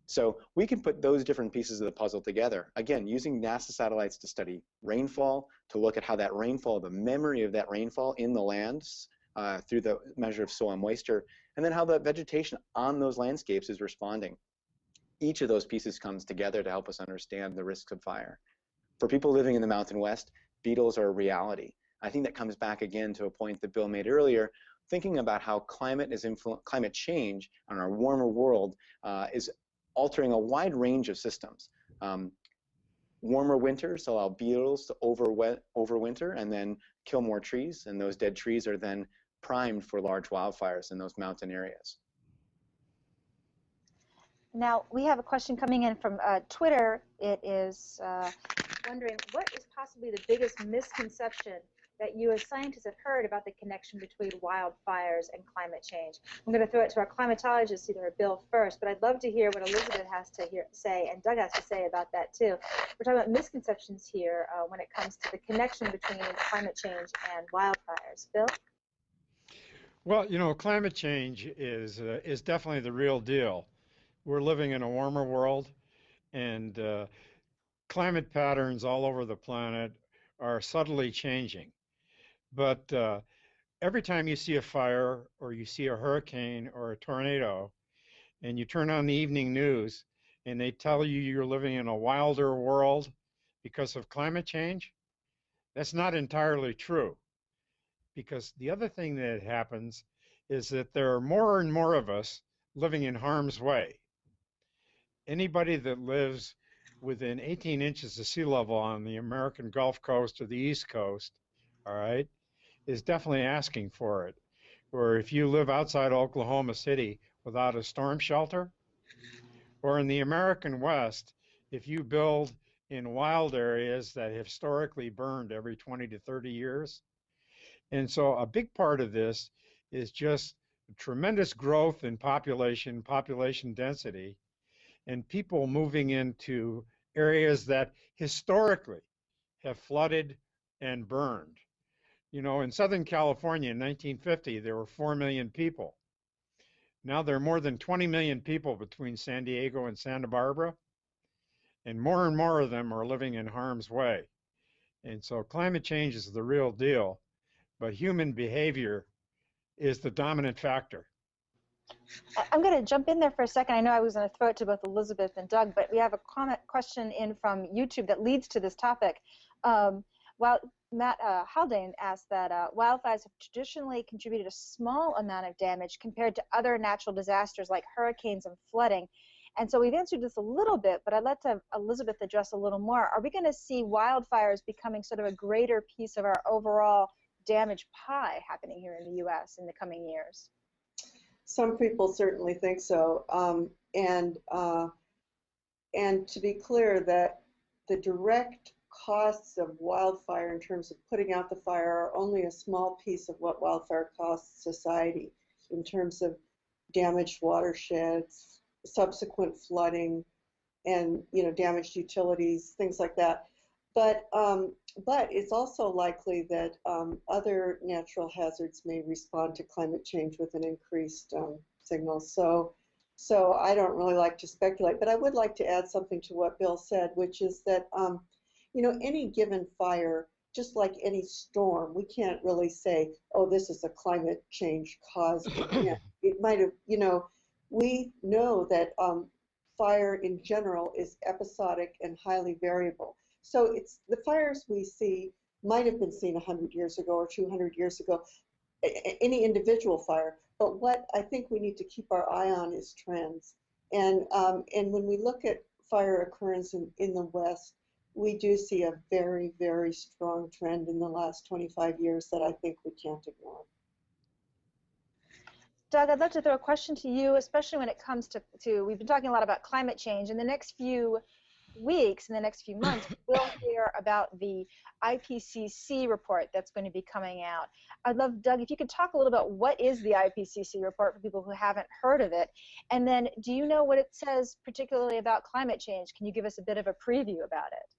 So we can put those different pieces of the puzzle together, again, using NASA satellites to study rainfall, to look at how that rainfall, the memory of that rainfall in the lands through the measure of soil moisture, and then how the vegetation on those landscapes is responding. Each of those pieces comes together to help us understand the risks of fire. For people living in the Mountain West, beetles are a reality. I think that comes back again to a point that Bill made earlier, thinking about how climate change on our warmer world is altering a wide range of systems. Warmer winters allow beetles to overwinter and then kill more trees, and those dead trees are then primed for large wildfires in those mountain areas. Now, we have a question coming in from Twitter. It is wondering, what is possibly the biggest misconception that you as scientists have heard about the connection between wildfires and climate change? I'm going to throw it to our climatologists, either Bill first, but I'd love to hear what Elizabeth has to say, and Doug has to say about that too. We're talking about misconceptions here when it comes to the connection between climate change and wildfires. Bill? Well, you know, climate change is definitely the real deal. We're living in a warmer world, and climate patterns all over the planet are subtly changing. But every time you see a fire, or you see a hurricane or a tornado, and you turn on the evening news and they tell you you're living in a wilder world because of climate change, that's not entirely true. Because the other thing that happens is that there are more and more of us living in harm's way. Anybody that lives within 18 inches of sea level on the American Gulf Coast or the East Coast, all right, is definitely asking for it. Or if you live outside Oklahoma City without a storm shelter, or in the American West, if you build in wild areas that historically burned every 20 to 30 years. And so a big part of this is just tremendous growth in population density, and people moving into areas that historically have flooded and burned. You know, in Southern California in 1950, there were 4 million people. Now there are more than 20 million people between San Diego and Santa Barbara, and more of them are living in harm's way. And so climate change is the real deal, but human behavior is the dominant factor. I'm going to jump in there for a second. I know I was going to throw it to both Elizabeth and Doug, but we have a question in from YouTube that leads to this topic. Well, Matt Haldane asked that wildfires have traditionally contributed a small amount of damage compared to other natural disasters like hurricanes and flooding. And so we've answered this a little bit, but I'd like to Elizabeth address a little more. Are we going to see wildfires becoming sort of a greater piece of our overall damage pie happening here in the U.S. in the coming years? Some people certainly think so, and to be clear, that the direct costs of wildfire in terms of putting out the fire are only a small piece of what wildfire costs society in terms of damaged watersheds, subsequent flooding, and damaged utilities, things like that. But it's also likely that other natural hazards may respond to climate change with an increased signal. So I don't really like to speculate, but I would like to add something to what Bill said, which is that any given fire, just like any storm, we can't really say, oh, this is a climate change caused event. It might have, we know that fire in general is episodic and highly variable. So it's the fires we see might have been seen 100 years ago or 200 years ago, any individual fire. But what I think we need to keep our eye on is trends. And when we look at fire occurrence in the West, we do see a very, very strong trend in the last 25 years that I think we can't ignore. Doug, I'd love to throw a question to you, especially when it comes to we've been talking a lot about climate change. In the next few weeks, in the next few months, we'll hear about the IPCC report that's going to be coming out. I'd love, Doug, if you could talk a little about what is the IPCC report for people who haven't heard of it. And then do you know what it says particularly about climate change? Can you give us a bit of a preview about it?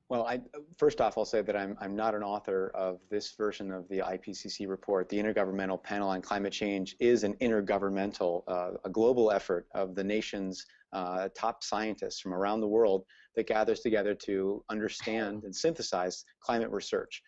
Well, first off, I'll say that I'm not an author of this version of the IPCC report. The Intergovernmental Panel on Climate Change is an intergovernmental, a global effort of the nation's top scientists from around the world that gathers together to understand and synthesize climate research.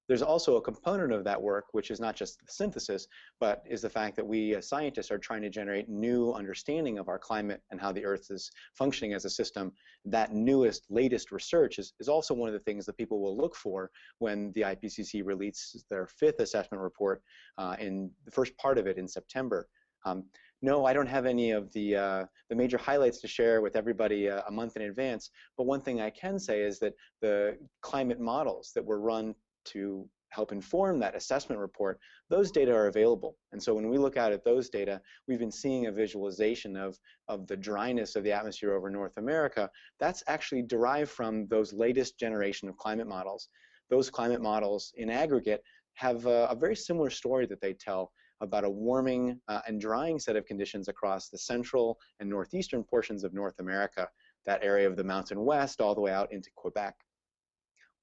There's also a component of that work, which is not just the synthesis, but is the fact that we as scientists are trying to generate new understanding of our climate and how the Earth is functioning as a system. That newest, latest research is also one of the things that people will look for when the IPCC releases their 5th assessment report in the first part of it in September. No, I don't have any of the major highlights to share with everybody a month in advance, but one thing I can say is that the climate models that were run to help inform that assessment report, those data are available. And so when we look at those data, we've been seeing a visualization of the dryness of the atmosphere over North America. That's actually derived from those latest generation of climate models. Those climate models in aggregate have a very similar story that they tell about a warming and drying set of conditions across the central and northeastern portions of North America, that area of the Mountain West all the way out into Quebec.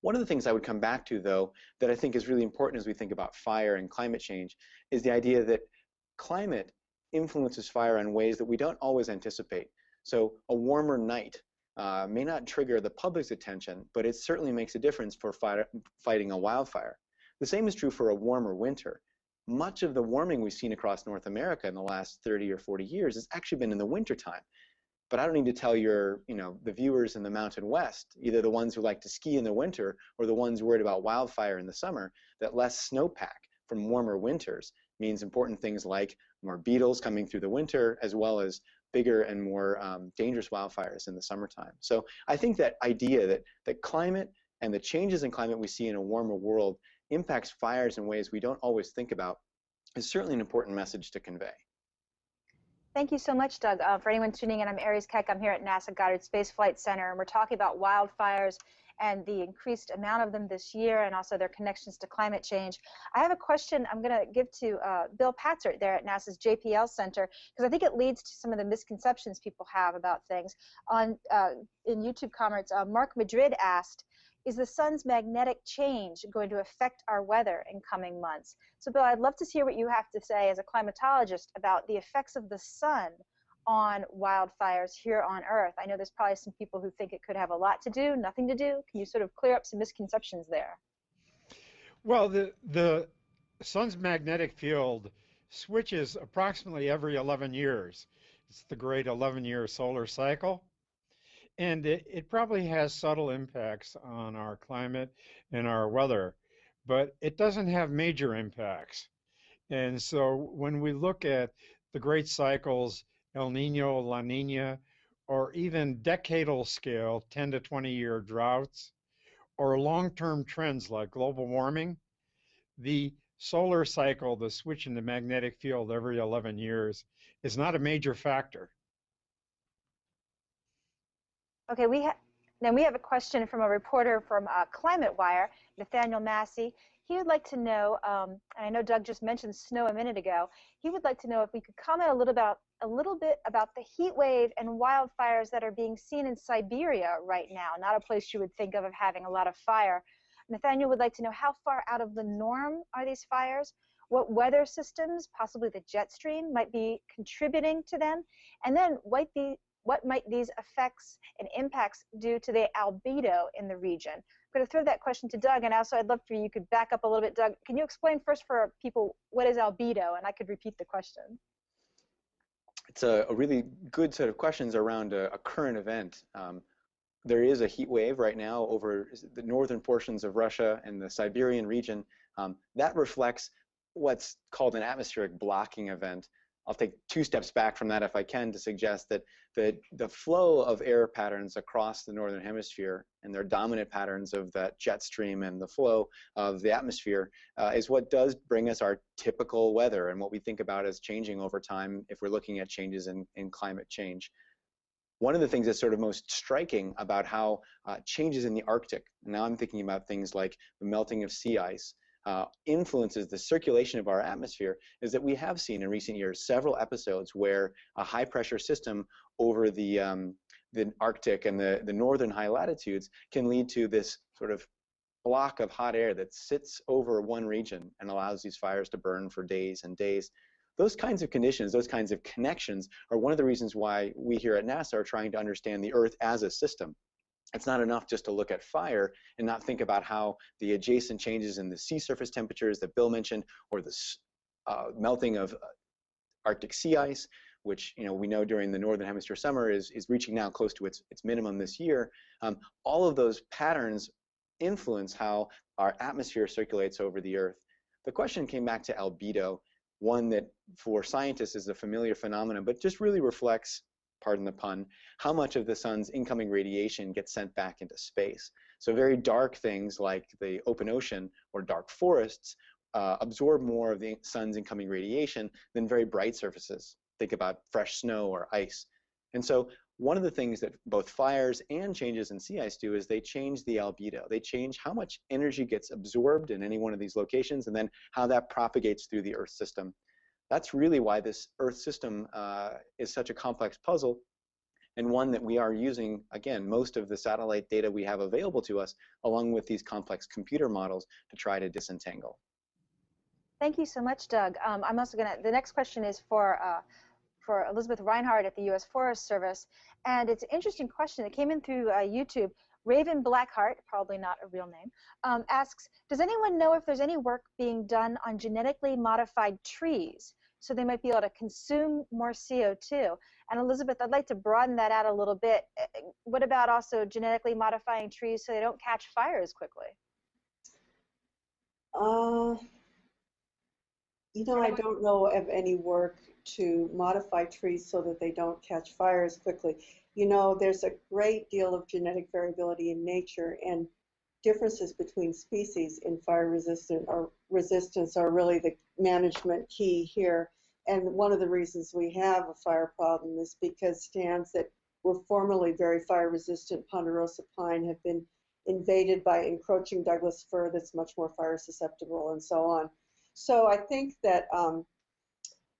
One of the things I would come back to, though, that I think is really important as we think about fire and climate change is the idea that climate influences fire in ways that we don't always anticipate. So a warmer night may not trigger the public's attention, but it certainly makes a difference for fighting a wildfire. The same is true for a warmer winter. Much of the warming we've seen across North America in the last 30 or 40 years has actually been in the wintertime. But I don't need to tell the viewers in the Mountain West, either the ones who like to ski in the winter or the ones worried about wildfire in the summer, that less snowpack from warmer winters means important things like more beetles coming through the winter, as well as bigger and more dangerous wildfires in the summertime. So I think that idea that climate and the changes in climate we see in a warmer world impacts fires in ways we don't always think about is certainly an important message to convey. Thank you so much, Doug. For anyone tuning in, I'm Aries Keck. I'm here at NASA Goddard Space Flight Center, and we're talking about wildfires and the increased amount of them this year and also their connections to climate change. I have a question I'm going to give to Bill Patzert there at NASA's JPL Center, because I think it leads to some of the misconceptions people have about things. In YouTube comments, Mark Madrid asked, is the sun's magnetic change going to affect our weather in coming months? So Bill, I'd love to hear what you have to say as a climatologist about the effects of the sun on wildfires here on Earth. I know there's probably some people who think it could have a lot to do, nothing to do. Can you sort of clear up some misconceptions there? Well, the sun's magnetic field switches approximately every 11 years. It's the great 11-year solar cycle. And it probably has subtle impacts on our climate and our weather, but it doesn't have major impacts. And so when we look at the great cycles, El Nino, La Nina, or even decadal scale, 10 to 20-year droughts, or long-term trends like global warming, the solar cycle, the switch in the magnetic field every 11 years, is not a major factor. Okay, then we have a question from a reporter from Climate Wire, Nathaniel Massey. He would like to know, and I know Doug just mentioned snow a minute ago. He would like to know if we could comment a little bit about the heat wave and wildfires that are being seen in Siberia right now. Not a place you would think of having a lot of fire. Nathaniel would like to know how far out of the norm are these fires? What weather systems, possibly the jet stream, might be contributing to them? And then what might these effects and impacts do to the albedo in the region? I'm going to throw that question to Doug, and also I'd love for you could back up a little bit. Doug, can you explain first for people what is albedo, and I could repeat the question. It's a really good set of questions around a current event. There is a heat wave right now over the northern portions of Russia and the Siberian region. That reflects what's called an atmospheric blocking event. I'll take 2 steps back from that if I can to suggest that the flow of air patterns across the northern hemisphere and their dominant patterns of that jet stream and the flow of the atmosphere is what does bring us our typical weather and what we think about as changing over time if we're looking at changes in climate change. One of the things that's sort of most striking about how changes in the Arctic, now I'm thinking about things like the melting of sea ice, influences the circulation of our atmosphere, is that we have seen in recent years several episodes where a high pressure system over the Arctic and the northern high latitudes can lead to this sort of block of hot air that sits over one region and allows these fires to burn for days and days. Those kinds of conditions, those kinds of connections are one of the reasons why we here at NASA are trying to understand the Earth as a system. It's not enough just to look at fire and not think about how the adjacent changes in the sea surface temperatures that Bill mentioned, or the melting of Arctic sea ice, which we know during the northern hemisphere summer is reaching now close to its minimum this year. All of those patterns influence how our atmosphere circulates over the Earth. The question came back to albedo, one that for scientists is a familiar phenomenon, but just really reflects, pardon the pun, how much of the sun's incoming radiation gets sent back into space. So very dark things like the open ocean or dark forests absorb more of the sun's incoming radiation than very bright surfaces. Think about fresh snow or ice. And so one of the things that both fires and changes in sea ice do is they change the albedo. They change how much energy gets absorbed in any one of these locations and then how that propagates through the Earth system. That's really why this Earth system is such a complex puzzle, and one that we are using, again, most of the satellite data we have available to us, along with these complex computer models to try to disentangle. Thank you so much, Doug. I'm also going to, the next question is for Elizabeth Reinhardt at the U.S. Forest Service, and it's an interesting question. It came in through YouTube. Raven Blackheart, probably not a real name, asks, does anyone know if there's any work being done on genetically modified trees so they might be able to consume more CO2? And Elizabeth, I'd like to broaden that out a little bit. What about also genetically modifying trees so they don't catch fire as quickly? I don't know of any work to modify trees so that they don't catch fire as quickly. There's a great deal of genetic variability in nature, and differences between species in fire resistance are really the management key here. And one of the reasons we have a fire problem is because stands that were formerly very fire resistant ponderosa pine have been invaded by encroaching Douglas fir that's much more fire susceptible, and so on. So I think that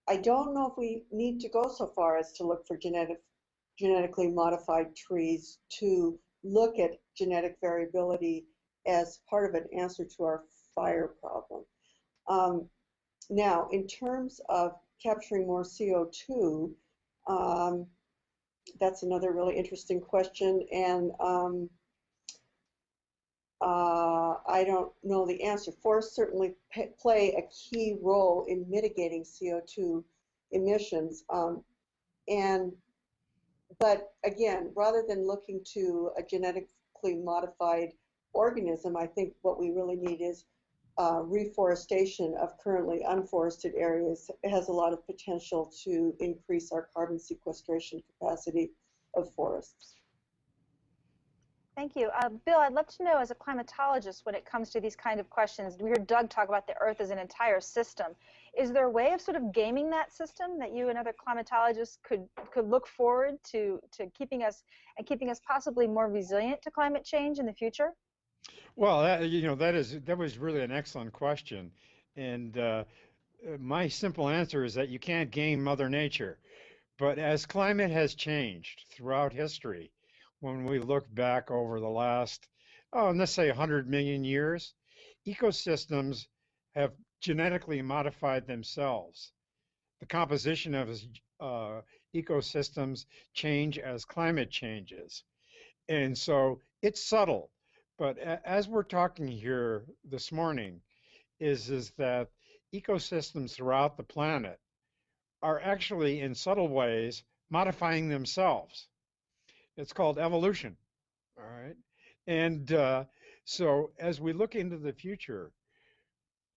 I don't know if we need to go so far as to look for genetically modified trees to look at genetic variability as part of an answer to our fire problem. Now, in terms of capturing more CO2, that's another really interesting question, and I don't know the answer. Forests certainly play a key role in mitigating CO2 emissions. But again, rather than looking to a genetically modified organism, I think what we really need is reforestation of currently unforested areas. It has a lot of potential to increase our carbon sequestration capacity of forests. Thank you. Bill, I'd love to know, as a climatologist, when it comes to these kind of questions, we heard Doug talk about the Earth as an entire system. Is there a way of sort of gaming that system that you and other climatologists could look forward to keeping us possibly more resilient to climate change in the future? Well, that was really an excellent question, and my simple answer is that you can't game Mother Nature. But as climate has changed throughout history, when we look back over the last, let's say 100 million years, ecosystems have genetically modified themselves. The composition of ecosystems change as climate changes. And so it's subtle. But as we're talking here this morning, is that ecosystems throughout the planet are actually in subtle ways modifying themselves. It's called evolution, all right? And so as we look into the future,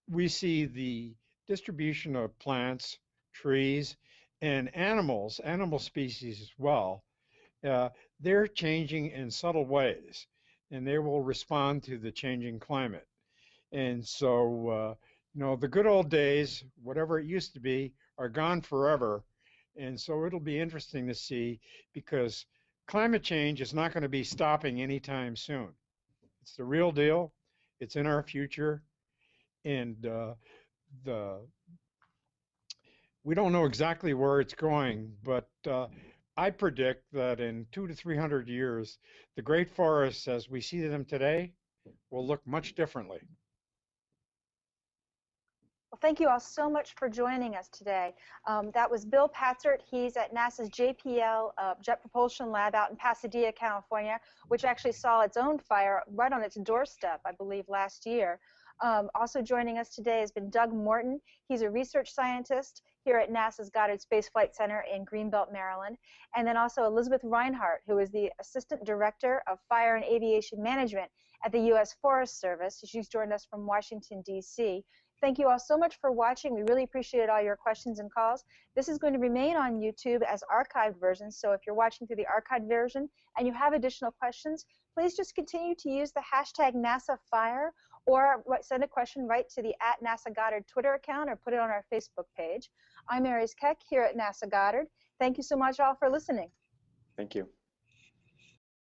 we see the distribution of plants, trees, and animal species as well. They're changing in subtle ways, and they will respond to the changing climate. And so, the good old days, whatever it used to be, are gone forever. And so it'll be interesting to see, because climate change is not going to be stopping anytime soon. It's the real deal. It's in our future. And we don't know exactly where it's going, but I predict that in 200 to 300 years, the great forests as we see them today will look much differently. Well, thank you all so much for joining us today. That was Bill Patzert. He's at NASA's JPL Jet Propulsion Lab out in Pasadena, California, which actually saw its own fire right on its doorstep, I believe, last year. Also joining us today has been Doug Morton. He's a research scientist here at NASA's Goddard Space Flight Center in Greenbelt, Maryland. And then also Elizabeth Reinhardt, who is the Assistant Director of Fire and Aviation Management at the U.S. Forest Service. She's joined us from Washington, D.C. Thank you all so much for watching. We really appreciate all your questions and calls. This is going to remain on YouTube as archived versions, so if you're watching through the archived version and you have additional questions, please just continue to use the hashtag NASAFire, or send a question right to the @NASAGoddard Twitter account, or put it on our Facebook page. I'm Aries Keck here at NASA Goddard. Thank you so much all for listening. Thank you.